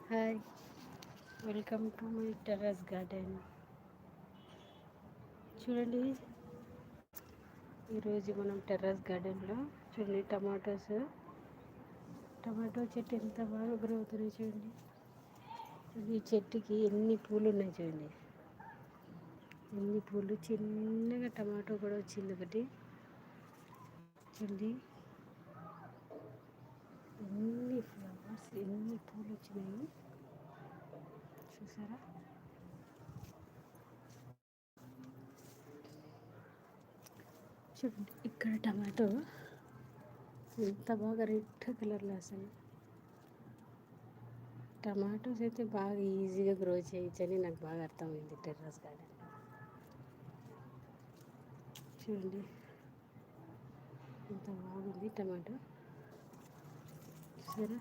Hi, welcome to my terrace garden. చూడండి, ఈరోజు మనం టెర్రస్ గార్డెన్లో చూడండి టమాటో చెట్టు ఎంత బాగా గ్రో అవుతున్నాయి చూడండి. ఈ చెట్టుకి ఎన్ని పూలు ఉన్నాయి చూడండి, ఎన్ని పూలు. చిన్నగా టమాటో కూడా వచ్చింది ఒకటి చూడండి. ఎన్ని ఫ్లవర్స్, ఎన్ని పూలు వచ్చినాయి చూసారా. చూడండి ఇక్కడ టమాటో ఎంత బాగా రెడ్ కలర్లో. అసలు టమాటోస్ అయితే బాగా ఈజీగా గ్రో చేయొచ్చని నాకు బాగా అర్థమైంది టెర్రస్ గార్డెన్. చూడండి ఎంత బాగుంది టమాటో, చూసారా.